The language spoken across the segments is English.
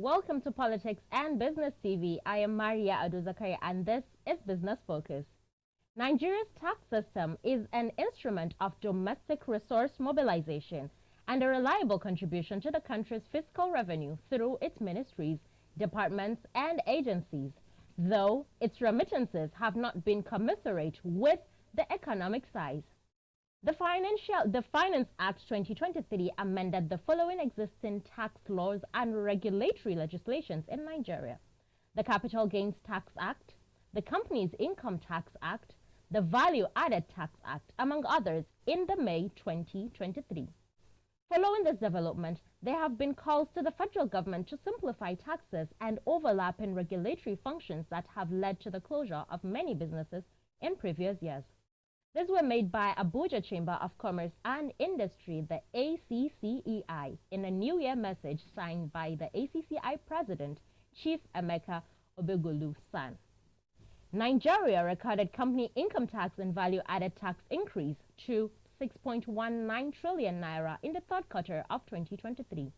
Welcome to Politics and Business TV. I am Maria Aduzakari and this is Business Focus. Nigeria's tax system is an instrument of domestic resource mobilization and a reliable contribution to the country's fiscal revenue through its ministries, departments, and agencies, though its remittances have not been commensurate with the economic size. The Finance Act 2023 amended the following existing tax laws and regulatory legislations in Nigeria: the Capital Gains Tax Act, the Companies Income Tax Act, the Value Added Tax Act, among others, in the May 2023. Following this development, there have been calls to the federal government to simplify taxes and overlapping regulatory functions that have led to the closure of many businesses in previous years. These were made by Abuja Chamber of Commerce and Industry, the ACCEI, in a New Year message signed by the ACCI President, Chief Emeka Obegolu-San. Nigeria recorded company income tax and value-added tax increase to 6.19 trillion naira in the third quarter of 2023.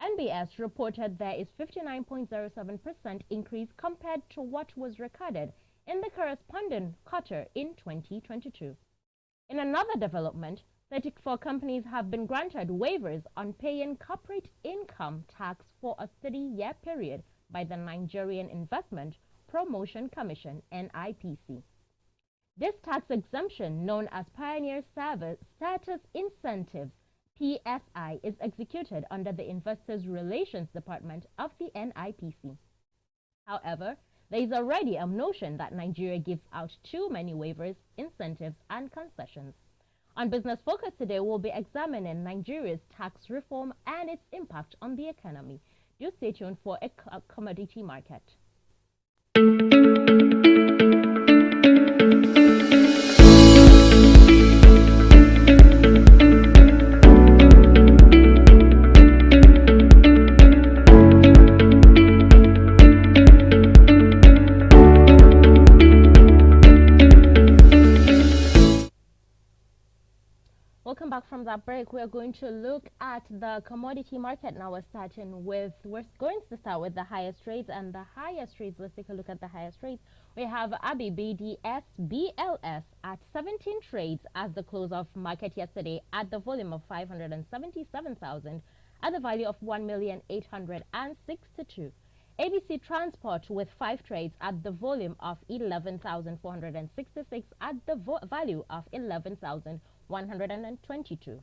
NBS reported there is 59.07% increase compared to what was recorded in the corresponding quarter in 2022. In another development, 34 companies have been granted waivers on paying corporate income tax for a 3-year period by the Nigerian Investment Promotion Commission, NIPC. This tax exemption, known as Pioneer Service Status Incentives, PSI, is executed under the Investors Relations Department of the NIPC. However, there is already a notion that Nigeria gives out too many waivers, incentives, and concessions. On Business Focus today, we'll be examining Nigeria's tax reform and its impact on the economy. Do stay tuned for a commodity market. Welcome back from that break. We're going to look at the commodity market now. We're going to start with the highest rates, and the highest rates, let's take a look at the highest rates. We have ABI BDS BLS at 17 trades as the close of market yesterday at the volume of 577,000 at the value of 1,862,000. ABC Transport with 5 trades at the volume of 11,466 at the value of 11,122.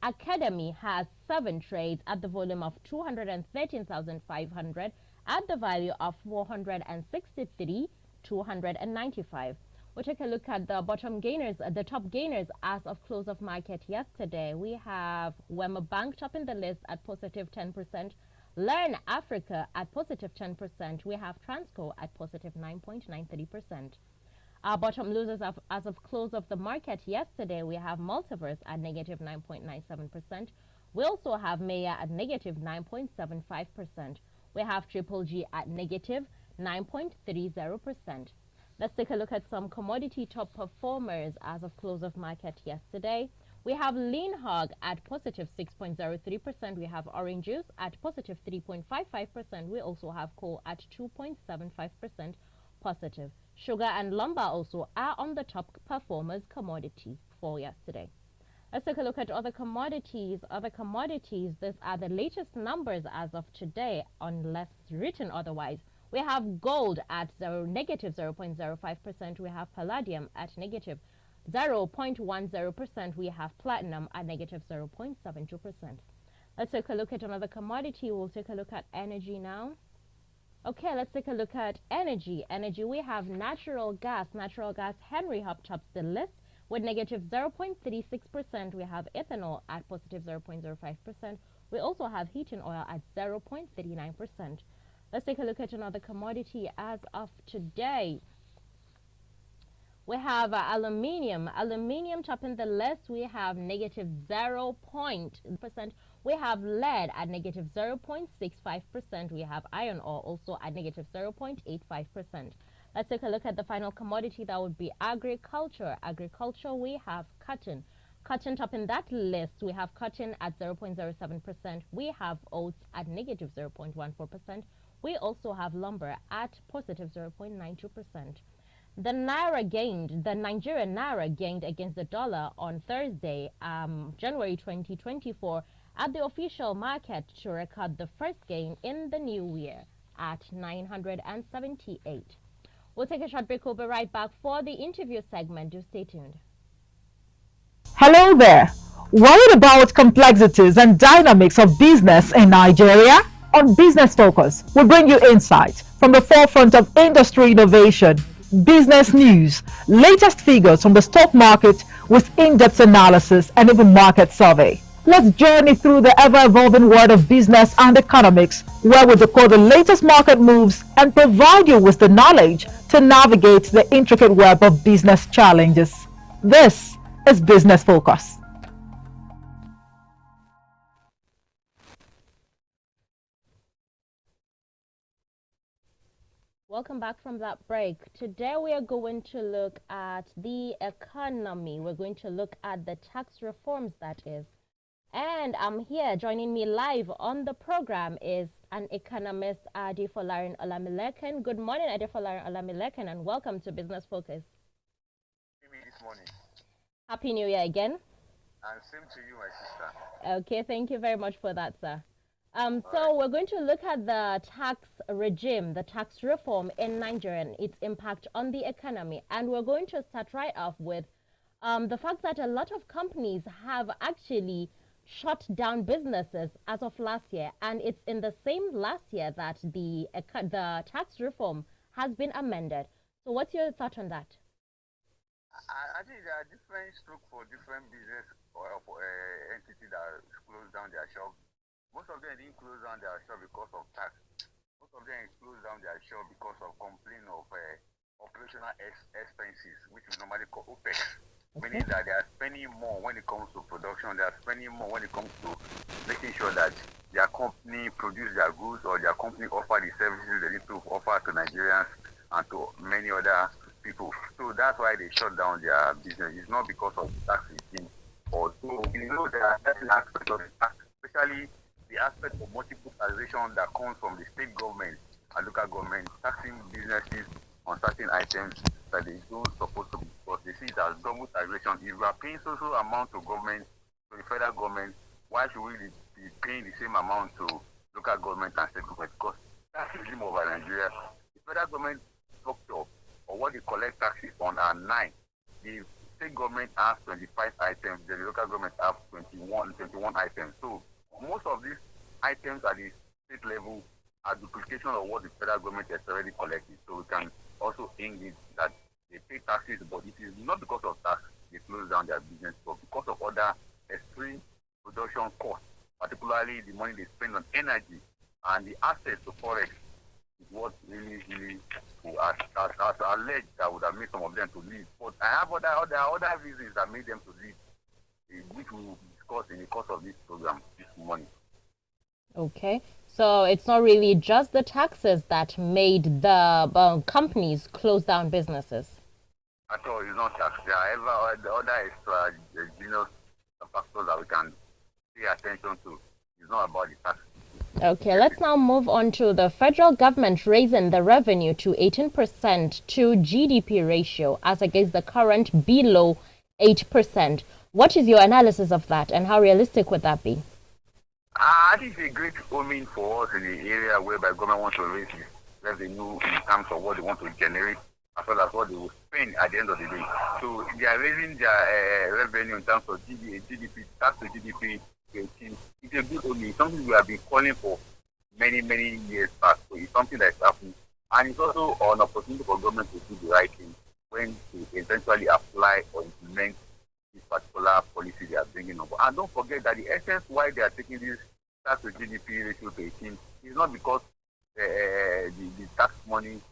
Academy has 7 trades at the volume of 213,500 at the value of 463,295. We'll take a look at the top gainers as of close of market yesterday. We have Wema Bank topping the list at positive 10%. Learn Africa at positive 10%. We have Transco at positive 9.93%. Our bottom losers as of close of the market yesterday, we have Multiverse at negative 9.97%. We also have Maya at negative 9.75%. We have Triple G at negative 9.30%. Let's take a look at some commodity top performers as of close of market yesterday. We have Lean Hog at positive 6.03%. We have Orange Juice at positive 3.55%. We also have coal at 2.75% positive. Sugar and lumber also are on the top performers commodity for yesterday. Let's take a look at other commodities. These are the latest numbers as of today, unless written otherwise. We have gold at negative 0.05%. We have palladium at negative 0.10%. We have platinum at negative 0.72%. Let's take a look at another commodity. We'll take a look at energy now. Okay, let's take a look at energy. We have natural gas. Henry Hub tops the list with negative 0.36%. We have ethanol at positive 0.05%. We also have heating oil at 0.39%. Let's take a look at another commodity as of today. We have aluminium. Aluminium topping the list. We have negative 0.0%. We have lead at negative 0.65%. We have iron ore also at negative 0.85%. Let's take a look at the final commodity. That would be agriculture. We have cotton. Cotton topping that list, we have cotton at 0.07%. We have oats at negative 0.14%. We also have lumber at positive 0.92%. The Nigerian Naira gained against the dollar on Thursday, January 2024, at the official market to record the first gain in the new year at 978. We'll take a short break. We'll be right back for the interview segment. Do stay tuned. Hello there. Worried about complexities and dynamics of business in Nigeria? On Business Focus, we bring you insights from the forefront of industry innovation, business news, latest figures from the stock market with in-depth analysis and even market survey. Let's journey through the ever-evolving world of business and economics, where we decode the latest market moves and provide you with the knowledge to navigate the intricate web of business challenges. This is Business Focus. Welcome back from that break. Today we are going to look at the economy. We're going to look at the tax reforms, that is. And I'm here, joining me live on the program is an economist, Adefolarin Olamilekan. Good morning, Adefolarin Olamilekan, and welcome to Business Focus. This morning. Happy New Year again. And same to you, my sister. Okay, thank you very much for that, sir. So we're going to look at the tax regime, the tax reform in Nigeria, and its impact on the economy. And we're going to start right off with the fact that a lot of companies have actually shut down businesses as of last year. And it's in the same last year that the tax reform has been amended. So what's your thought on that? I think there are different strokes for different business or entities that close down their shop. Most of them didn't close down their shop because of tax. Most of them closed down their shop because of complaint of operational expenses, which we normally call OPEX. Okay. Meaning that they are spending more when it comes to production, they are spending more when it comes to making sure that their company produce their goods or their company offer the services they need to offer to Nigerians and to many other people. So that's why they shut down their business. It's not because of the tax regime. Although we know there are certain aspects of the tax, especially the aspect of multiple taxation that comes from the state government and local government taxing businesses on certain items that they don't supposed to be, because they see it as double taxation. If we are paying social amount to government, to the federal government, why should we be paying the same amount to local government and state government? Because that's the regime of Nigeria. The federal government structure or what they collect taxes on are 9. The state government has 25 items, the local government have 21 items. So most of these items at the state level are duplication of what the federal government has already collected. So we can also aim it that they pay taxes, but it is not because of tax they close down their business, but because of other extreme production costs, particularly the money they spend on energy and the access to forex is what really as alleged that would have made some of them to leave. But I have other reasons that made them to leave, which we will discuss in the course of this program this morning. Okay, so it's not really just the taxes that made the companies close down businesses. At all, it's not tax. There are other extra genus factors that we can pay attention to. It's not about the tax. Okay, let's now move on to the federal government raising the revenue to 18% to GDP ratio as against the current below 8%. What is your analysis of that, and how realistic would that be? I think it's a great omen for us in the area whereby government wants to raise the revenue in terms of what they want to generate, as well as what they will spend at the end of the day. So they are raising their revenue in terms of GDP, tax to GDP. It's a good omen. It's something we have been calling for many years back. So it's something that is happening. And it's also an opportunity for government to do the right thing when they eventually apply or implement this particular policy they are bringing up. And don't forget that the essence why they are taking this tax to GDP ratio to 18 is not because the tax money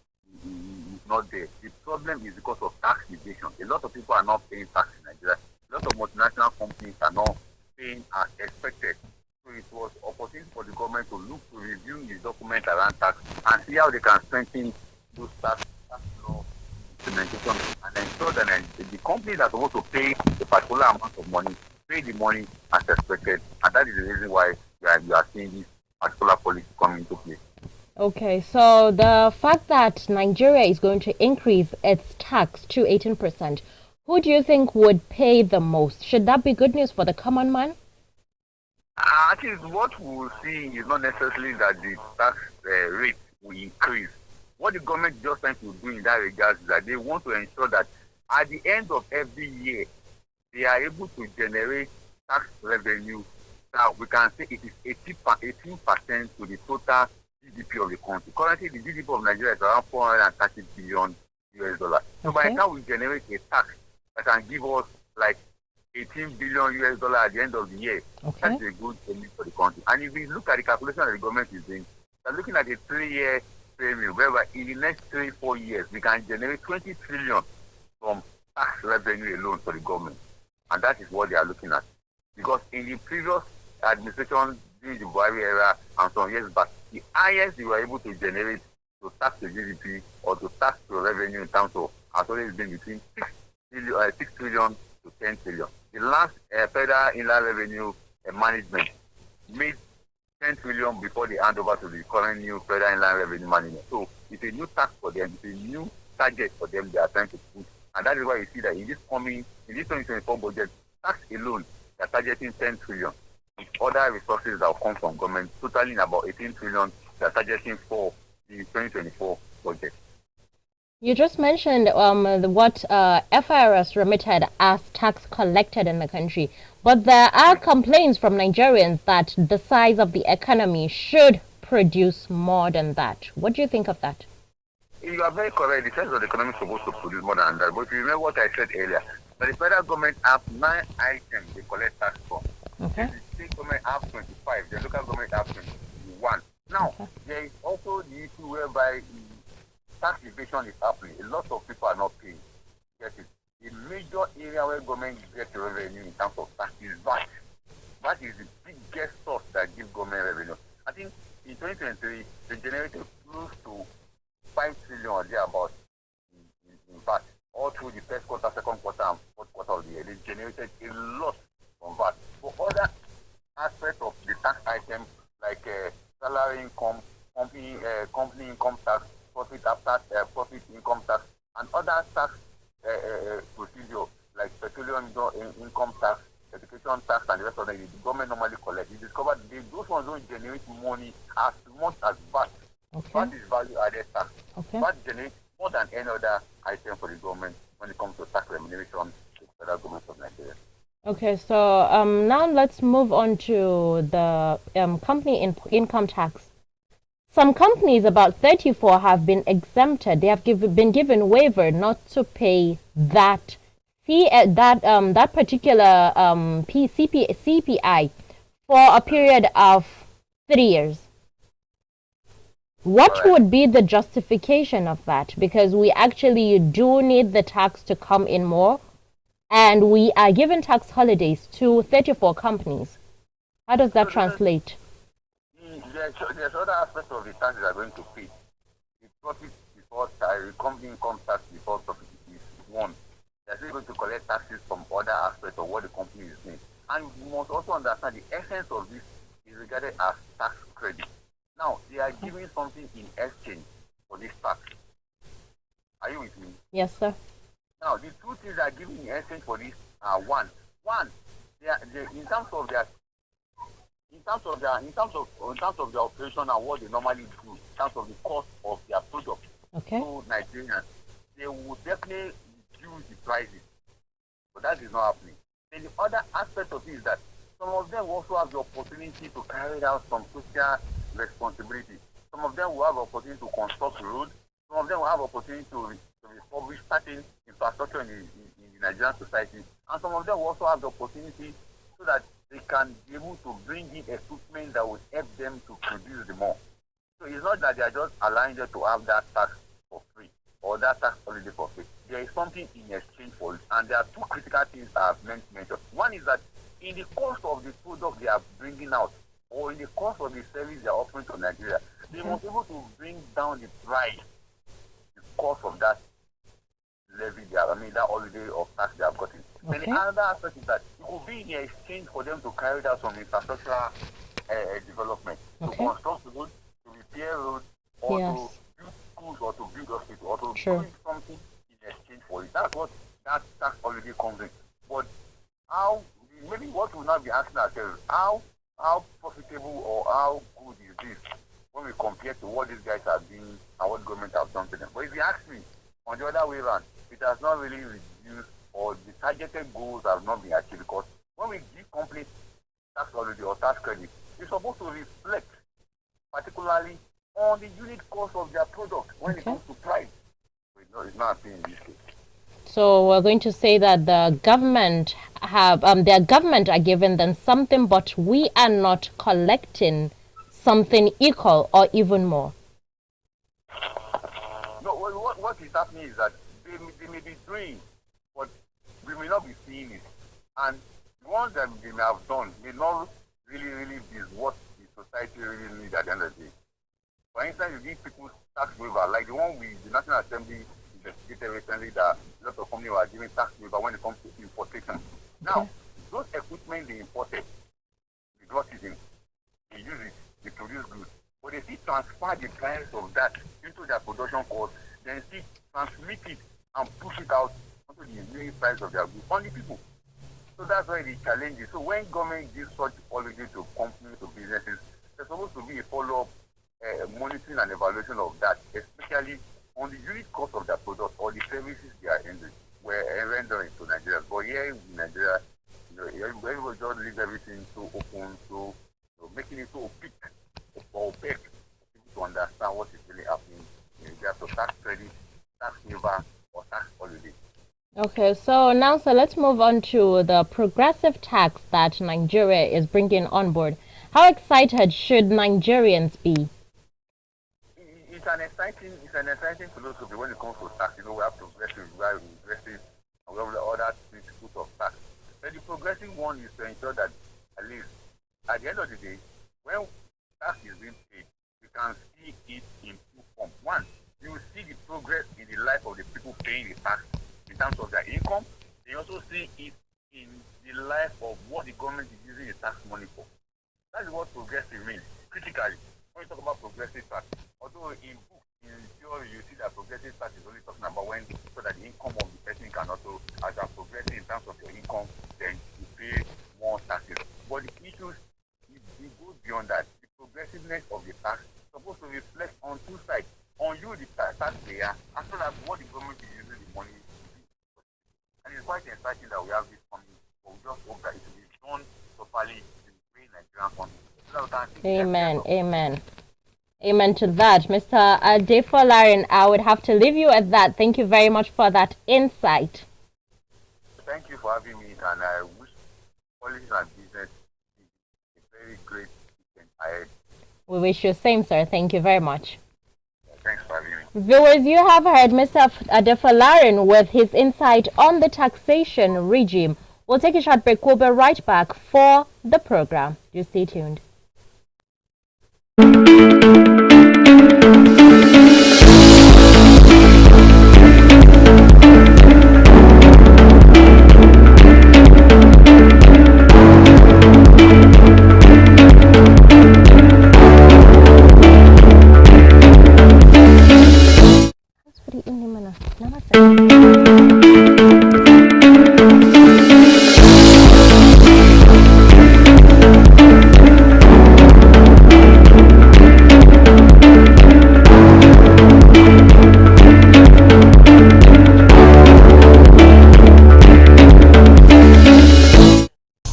is not there. The problem is because of tax evasion. A lot of people are not paying tax in Nigeria. A lot of multinational companies are not paying as expected. So it was opportunity for the government to look to review the document around tax and see how they can strengthen those tax law implementation and ensure that the company that's supposed to pay a particular amount of money, pay the money as expected. And that is the reason why you are seeing this particular policy come into play. Okay, so the fact that Nigeria is going to increase its tax to 18%, who do you think would pay the most? Should that be good news for the common man? I think what we will see is not necessarily that the tax rate will increase. What the government is just trying to do in that regard is that they want to ensure that at the end of every year, they are able to generate tax revenue that we can say it is 18% to the total GDP of the country. Currently, the GDP of Nigeria is around 430 billion US dollars. So by the time we generate a tax that can give us like 18 billion US dollars at the end of the year, that's a good thing for the country. And if we look at the calculation that the government is doing, they're looking at a 3-year premium, whereby in the next 3-4 years, we can generate 20 trillion from tax revenue alone for the government. And that is what they are looking at. Because in the previous administration during the Buhari era and some years back, the highest they were able to generate to tax the GDP or to tax the revenue in terms of has always been between 6 trillion to 10 trillion. The last federal inland revenue management made 10 trillion before they hand over to the current new federal inland revenue management. So it's a new tax for them, it's a new target for them they are trying to put. And that is why you see that in this 2024 budget, tax alone, they are targeting 10 trillion. With other resources that will come from government, totaling about 18 trillion, they are targeting for the 2024 budget. You just mentioned what FIRS remitted as tax collected in the country, but there are complaints from Nigerians that the size of the economy should produce more than that. What do you think of that? You are very correct. The size of the economy is supposed to produce more than that. But if you remember what I said earlier, but the federal government have 9 items they collect tax from. Okay. The state government have 25. The local government have 21. Now, there is also the issue whereby tax evasion is happening. A lot of people are not paying. Get it? The major area where government gets revenue in terms of tax is VAT. VAT is the biggest source that gives government revenue. I think in 2023, they generated close to 5 trillion or thereabouts in VAT. All through the first quarter, second quarter, and fourth quarter of the year, they generated a lot from VAT. For other aspects of the tax items like salary income, company income tax, profit after profit income tax, and other tax procedure like petroleum income tax, education tax, and the rest of them, the government normally collects. You discover those ones don't generate money as much as VAT. VAT is value added tax. VAT generates more than any other item for the government when it comes to tax remuneration to the federal government of Nigeria. Okay, so now let's move on to the company income tax. Some companies, about 34, have been exempted. They have been given waiver not to pay that particular CPI for a period of 3 years. What would be the justification of that? Because we actually do need the tax to come in more, and we are giving tax holidays to 34 companies. How does that translate? There's other aspects of the tax that are going to pay. The profit before company income tax before profit is one. They're still going to collect taxes from other aspects of what the company is doing. And you must also understand the essence of this is regarded as tax credit. Now, they are giving something in exchange for this tax. Are you with me? Yes, sir. Now, the two things they are giving in exchange for this are one, in terms of their operation and what they normally do, in terms of the cost of their product. So Nigerians, they will definitely reduce the prices, but that is not happening. Then the other aspect of it is that some of them also have the opportunity to carry out some social responsibility. Some of them will have the opportunity to construct roads. Some of them will have the opportunity to establish certain infrastructure in the Nigerian society. And some of them will also have the opportunity so that they can be able to bring in equipment that will help them to produce the more. So it's not that they are just allowing them to have that tax for free or that tax holiday for free. There is something in exchange for it. And there are two critical things I have mentioned. One is that in the cost of the product they are bringing out, or in the cost of the service they are offering to Nigeria, they must be able to bring down the price, the cost of that levy that holiday of tax they have gotten. Then Okay. another aspect is that it could be in exchange for them to carry out some infrastructural development, to Okay. construct roads, to repair roads, or to Yes. build schools, or to build hospitals, or to True. do something in exchange for it. That's what that tax holiday comes in. But how, maybe what we'll now be asking ourselves, how profitable or how good is this when we compare to what these guys have been and what government have done to them? But if you ask me, on the other way around, it has not really reduced, or the targeted goals have not been achieved, because when we give companies tax holiday or tax credit, it's supposed to reflect particularly on the unit cost of their product when it Okay. comes to price. So it's not happening in this case. So we're going to say that the government their government are giving them something, but we are not collecting something equal or even more. No, what is happening is that they may be doing, but we may not be seeing it. And the ones that they may have done may not really be what the society really needs at the end of the day. For instance, you give people tax waiver, like the one the National Assembly investigated recently, that a lot of companies were giving tax waiver when it comes to importation. Now, those equipment they imported, they got it in, they use it, they produce goods, but they still transfer the price of that into their production cost, then still transmit it and push it out onto the unit price of their goods on the people. So that's why the challenge is. So when government gives such holiday to companies, to businesses, there's supposed to be a follow-up monitoring and evaluation of that, especially on the unit cost of their product or the services they are rendering to Nigerians. But here in Nigeria, everybody just leave everything so open, so making it so opaque or opaque for people to understand what is really happening in regards to tax credit, tax waiver, or tax holiday. Okay, so now let's move on to the progressive tax that Nigeria is bringing on board. How excited should Nigerians be? It's an exciting philosophy when it comes to tax. We have progressive, we have regressive, and we have the other principles of tax. But the progressive one is to ensure that at least at the end of the day, when tax is being paid, you can see it in two forms. One, you will see the progress in the life of the people paying the tax in terms of their income. You also see it in the life of what the government is using the tax money for. That's what progressive means. Critically, when you talk about progressive tax, although in books, in theory, you see that progressive tax is only talking about when, so that the income of the person can also, as you are progressing in terms of your income, then you pay more taxes. But the issues, it goes beyond that. The progressiveness of the tax is supposed to reflect on two sides. On you, the taxpayer, as well as what the government is using the money to do. And it's quite exciting that we have this coming, but we just hope that it will be done properly in the way Nigerian country. Amen, amen. Amen to that. Mr. Adefolarin, I would have to leave you at that. Thank you very much for that insight. Thank you for having me, and I wish Politics and Business a very great weekend ahead. We wish you the same, sir. Thank you very much. Thanks for having me. Viewers, you have heard Mr. Adefolarin with his insight on the taxation regime. We'll take a short break. We'll be right back for the program. Just stay tuned.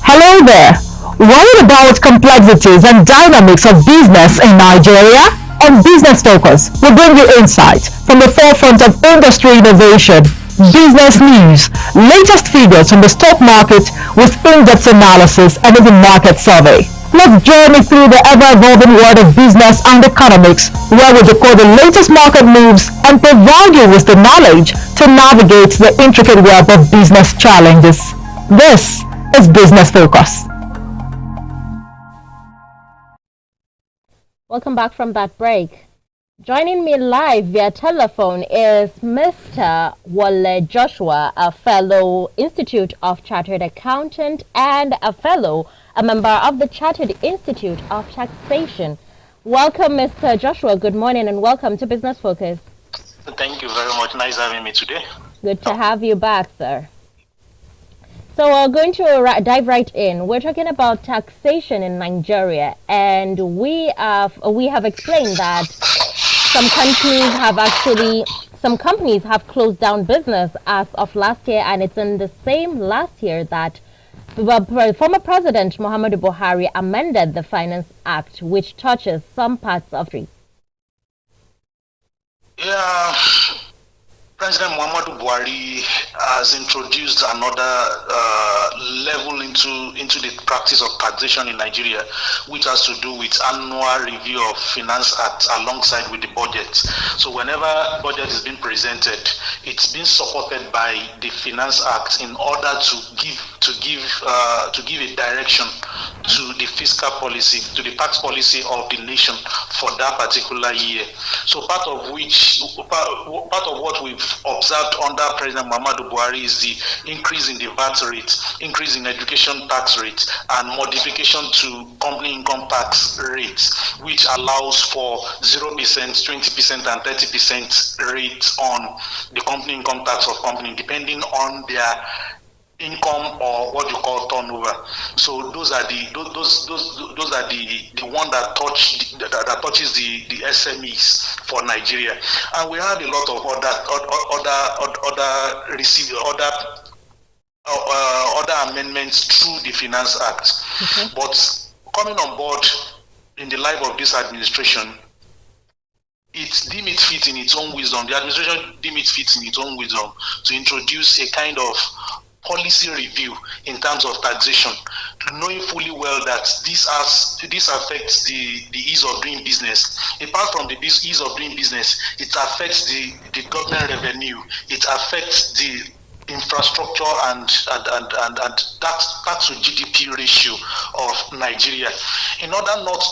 Hello there. Worried about complexities and dynamics of business in Nigeria? On Business Focus, we bring you insight from the forefront of industry innovation, business news, latest figures from the stock market with in-depth analysis and even market survey. Let's journey through the ever-evolving world of business and economics, where we decode the latest market moves and provide you with the knowledge to navigate the intricate web of business challenges. This is Business Focus. Welcome back from that break. Joining me live via telephone is Mr. Wale Joshua, a fellow Institute of Chartered Accountant and a member of the Chartered Institute of Taxation. Welcome, Mr. Joshua. Good morning and welcome to Business Focus. Thank you very much. Nice having me today. Good to have you back, sir. So we're going to dive right in. We're talking about taxation in Nigeria, and we have explained that some companies have closed down business as of last year, and it's in the same last year that former President Muhammadu Buhari amended the Finance Act, which touches some parts of the. Yeah, President Muhammadu Buhari has introduced another level into the practice of taxation in Nigeria, which has to do with annual review of Finance Act alongside with the budget. So whenever budget is being presented, it's being supported by the Finance Act in order to give a direction to the fiscal policy, to the tax policy of the nation for that particular year. So part of what we've observed under President Muhammadu Buhari is the increase in the VAT rate, increase in education tax rate, and modification to company income tax rates, which allows for 0%, 20%, and 30% rates on the company income tax of company, depending on their income or what you call turnover. So those are the one that touches the SMEs for Nigeria, and we have a lot of other amendments through the Finance Act. Okay. But coming on board in the life of this administration, it deemed it fit in its own wisdom. The administration deemed it fit in its own wisdom to introduce a kind of policy review in terms of taxation, knowing fully well that this affects the ease of doing business. Apart from the ease of doing business, it affects the government revenue, it affects the infrastructure and tax to GDP ratio of Nigeria. In order not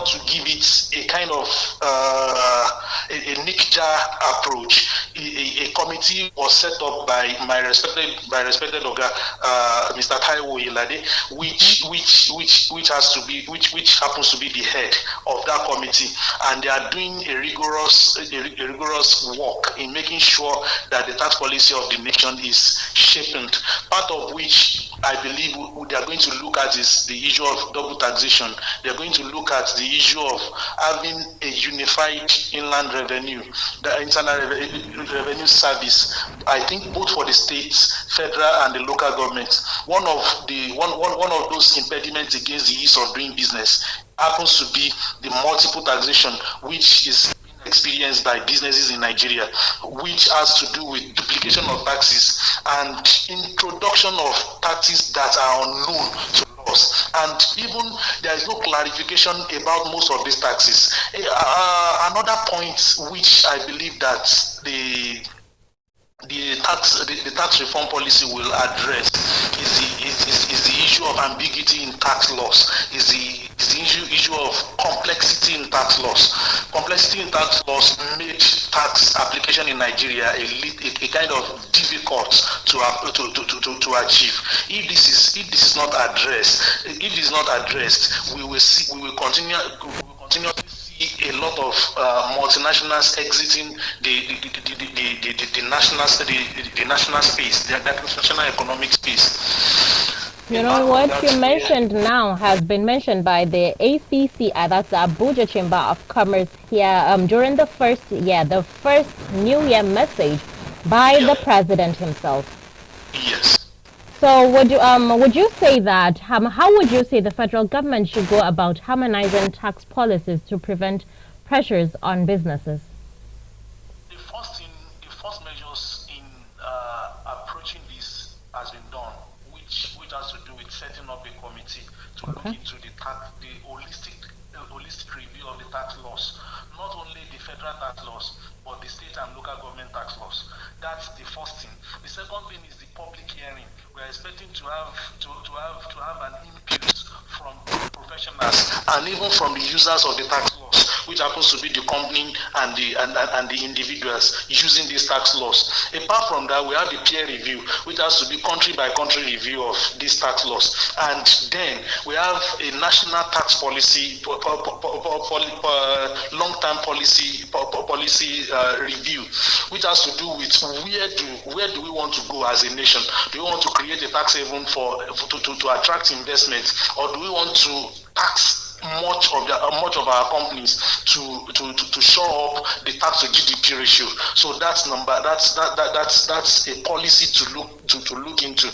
to give it a kind of a nick jar approach, a committee was set up by my respected Oga, Mr. Taiwo Ilade, which happens to be the head of that committee, and they are doing a rigorous work in making sure that the tax policy of the nation is shaped. Part of which I believe they are going to look at is the issue of double taxation. They are going to look at the issue of having a unified inland revenue, the internal revenue service. I think both for the states, federal, and the local governments. One of those impediments against the ease of doing business happens to be the multiple taxation, which is experienced by businesses in Nigeria, which has to do with duplication of taxes and introduction of taxes that are unknown to us. And even there is no clarification about most of these taxes. Another point which I believe that the tax reform policy will address is the issue of ambiguity in tax laws, is the issue of complexity in tax laws. Complexity in tax laws made tax application in Nigeria a kind of difficult to achieve. If this is not addressed, we will continue to see a lot of multinationals exiting the national space, the national economic space. You know, what you mentioned now has been mentioned by the ACC, that's the Abuja Chamber of Commerce here during the first New Year message by the president himself. Yes. So would you say that how would you say the federal government should go about harmonizing tax policies to prevent pressures on businesses? The first measures in approaching this has been done, which has to do with setting up a committee to look into the holistic review of the tax laws, not only the federal tax laws, but the state and local government tax laws. That's the first thing. The second thing is the public hearing. We are expecting to have an input from professionals and even from the users of the tax laws. which happens to be the company and the individuals using these tax laws. Apart from that, we have the peer review, which has to be country by country review of these tax laws. And then we have a national tax policy, long-term policy review, which has to do with where do we want to go as a nation? Do we want to create a tax haven to attract investment, or do we want to tax much of our companies to show up the tax to GDP ratio? So that's a policy to look into.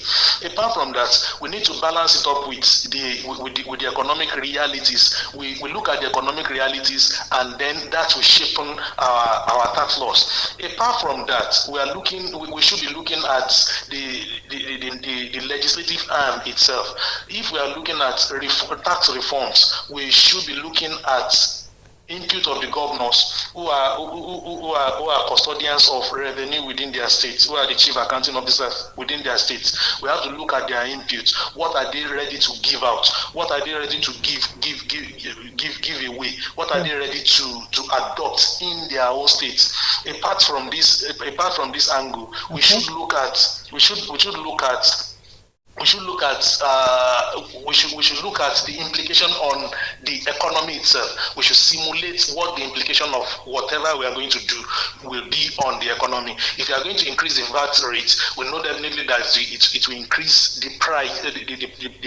Apart from that, we need to balance it up with the economic realities. We look at the economic realities, and then that will shape our tax laws. Apart from that, we should be looking at the legislative arm itself. If we are looking at tax reforms, we should be looking at input of the governors who are custodians of revenue within their states, who are the chief accounting officers within their states. We have to look at their input. What are they ready to give out? What are they ready to give away? What are they ready to adopt in their own states? Apart from this angle, we should look at the implication on the economy itself. We should simulate what the implication of whatever we are going to do will be on the economy. If you are going to increase the VAT rate, we know definitely that it will increase the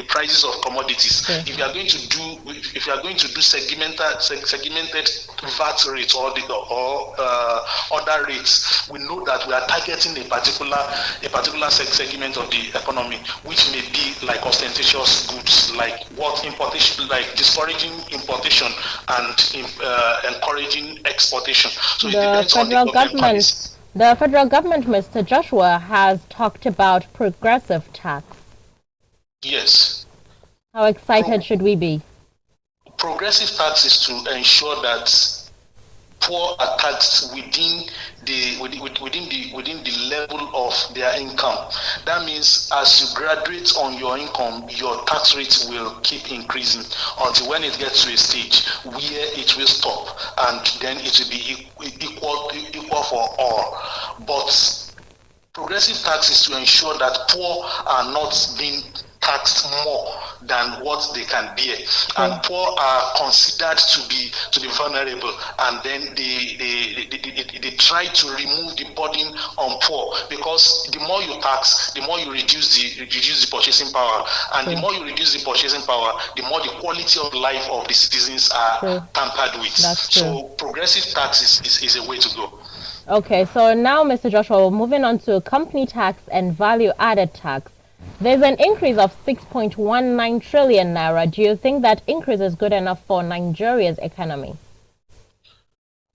prices of commodities. Okay. If you are going to do segmented VAT rates or other rates, we know that we are targeting a particular segment of the economy, which may be like ostentatious goods, like importation, like discouraging importation and encouraging exportation. So it depends on the government policy. The federal government, Mr. Joshua, has talked about progressive tax. Yes. How excited should we be? Progressive tax is to ensure that poor are taxed within the level of their income. That means as you graduate on your income, your tax rate will keep increasing until when it gets to a stage where it will stop, and then it will be equal for all. But progressive tax is to ensure that poor are not being taxed more than what they can bear, and poor are considered to be vulnerable, and then they try to remove the burden on poor, because the more you tax, the more you reduce the purchasing power, and the more you reduce the purchasing power, the more the quality of life of the citizens are tampered with. So progressive tax is a way to go. Okay, so now, Mr. Joshua, moving on to company tax and value-added tax. There's an increase of 6.19 trillion naira. Do you think that increase is good enough for Nigeria's economy?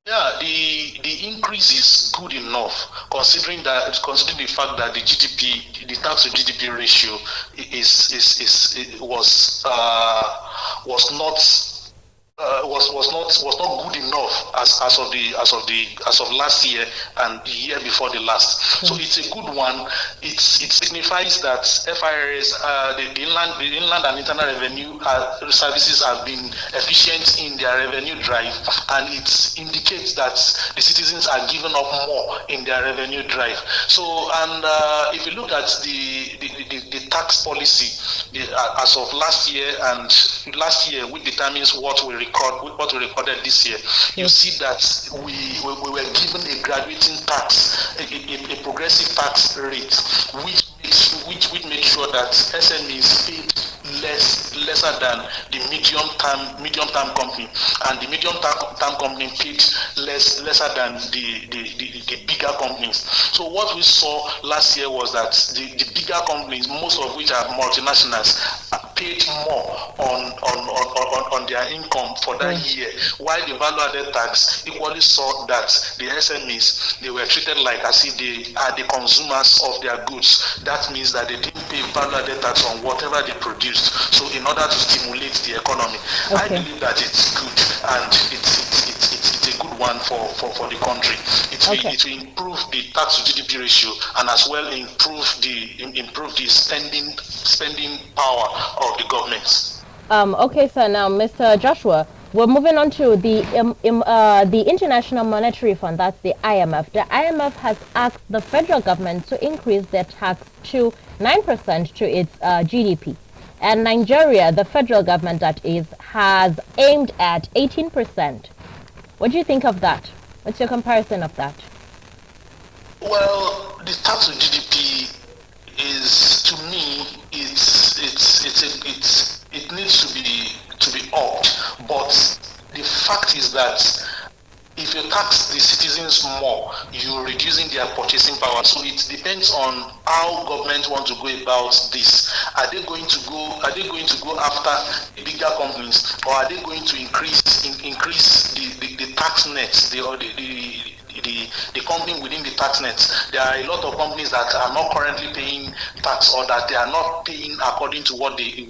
Yeah, the increase is good enough, considering the fact that the tax to GDP ratio was not good enough as of last year and the year before the last. So it's a good one. It signifies that FIRS, the inland and internal revenue services have been efficient in their revenue drive, and it indicates that the citizens are given up more in their revenue drive. So, and if you look at the tax policy as of last year, which determines what we recorded this year, you see that we were given a graduating tax, a progressive tax rate, which makes sure that SMEs paid lesser than the medium term company, and the medium term company paid lesser than the bigger companies. So what we saw last year was that the bigger companies, most of which are multinationals, paid more on their income for that year, while the value-added tax equally saw that the SMEs, they were treated like as if they are the consumers of their goods. That means that they didn't pay value-added tax on whatever they produced. So in order to stimulate the economy, I believe that it's good, and it's a good one for the country. It will improve the tax to GDP ratio, and as well improve the spending power of the government. Okay, sir. Now, Mr. Joshua, We're moving on to the International Monetary Fund, that's the IMF. The IMF has asked the federal government to increase their tax to 9% to its GDP. And Nigeria, the federal government that is, has aimed at 18%. What do you think of that? What's your comparison of that? Well, the tax to GDP is, to me, it needs to be upped. But the fact is that if you tax the citizens more, you're reducing their purchasing power. So it depends on how government want to go about this. Are they going to go after the bigger companies, or are they going to increase the tax nets, the company within the tax nets? There are a lot of companies that are not currently paying tax, or that they are not paying according to what they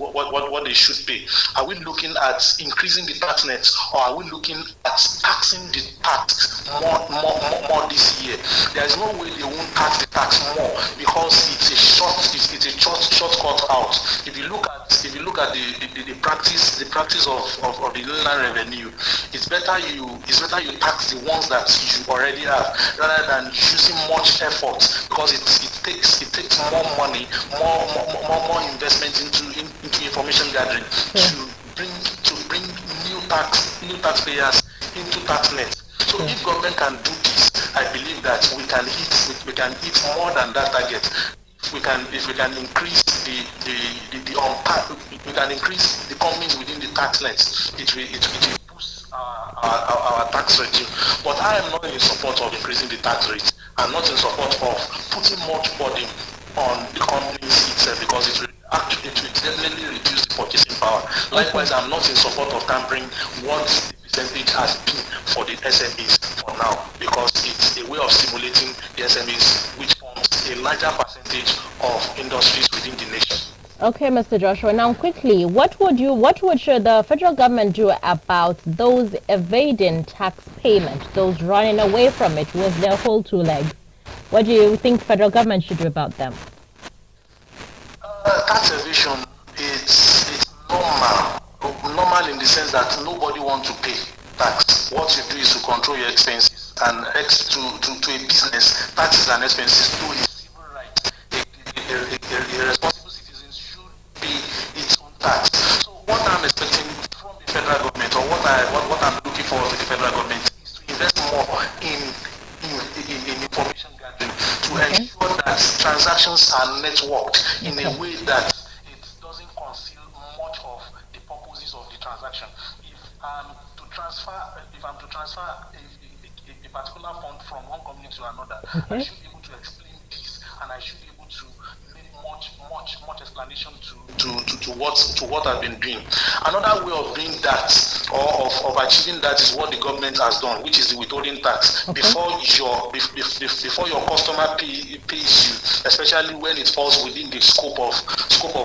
should pay. Are we looking at increasing the tax nets, or are we looking at taxing the tax more this year? There is no way they won't tax the tax more, because it's a shortcut out. If you look at the practice of the inland revenue, it's better you tax the ones that you already have, rather than using much effort, because it takes more money, more investment into information gathering to bring new taxpayers into tax net. So if government can do this, I believe that we can hit more than that target. If we can increase we can increase the companies within the tax nets, it will boost our tax regime. But I am not in support of increasing the tax rate. I'm not in support of putting much burden on the companies itself, because it will definitely reduce the purchasing power. Likewise, I'm not in support of tampering what the percentage has been for the SMEs for now, because it's a way of stimulating the SMEs, which forms a larger percentage of industries within the nation. Okay, Mr. Joshua. Now, quickly, what should the federal government do about those evading tax payment, those running away from it with their whole two legs? What do you think federal government should do about them? Tax evasion, it's normal in the sense that nobody wants to pay tax. What you do is to control your expenses, and to a business, taxes and expenses do is civil right. A responsible citizen should pay its own tax. So what I'm expecting from the federal government, or what I'm looking forward to the federal government, is to invest more in information gathering, to ensure that transactions are networked in a way that it doesn't conceal much of the purposes of the transaction. If I'm to transfer a particular fund from one company to another, I should be able to explain this, and I should be able to make much explanation to what I've been doing. Another way of doing that, or of achieving that, is what the government has done, which is the withholding tax. Before your customer pays you, especially when it falls within the scope of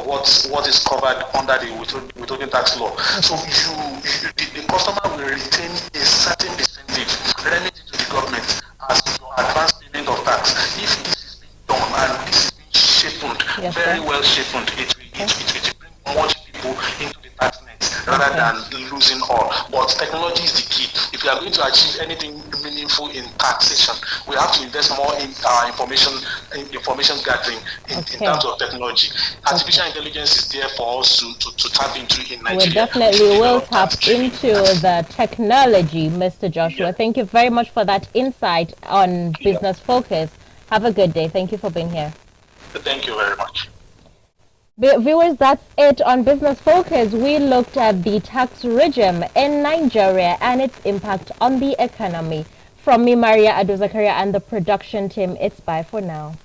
what is covered under the withholding tax law. So the customer will retain a certain percentage remedy to the government as your advance payment of tax. If this is being done, and this is being sharpened, very well sharpened, it will bring much people into the tax net, rather than losing all. But technology is the key. If we are going to achieve anything meaningful in taxation, we have to invest more in our information gathering in terms of technology. Artificial intelligence is there for us to tap into in Nigeria. We definitely will tap into the technology, Mr. Joshua. Thank you very much for that insight on Business Focus. Have a good day. Thank you for being here. Thank you very much. Viewers, that's it on Business Focus. We looked at the tax regime in Nigeria and its impact on the economy. From me, Maria Adozakaria, and the production team, it's bye for now.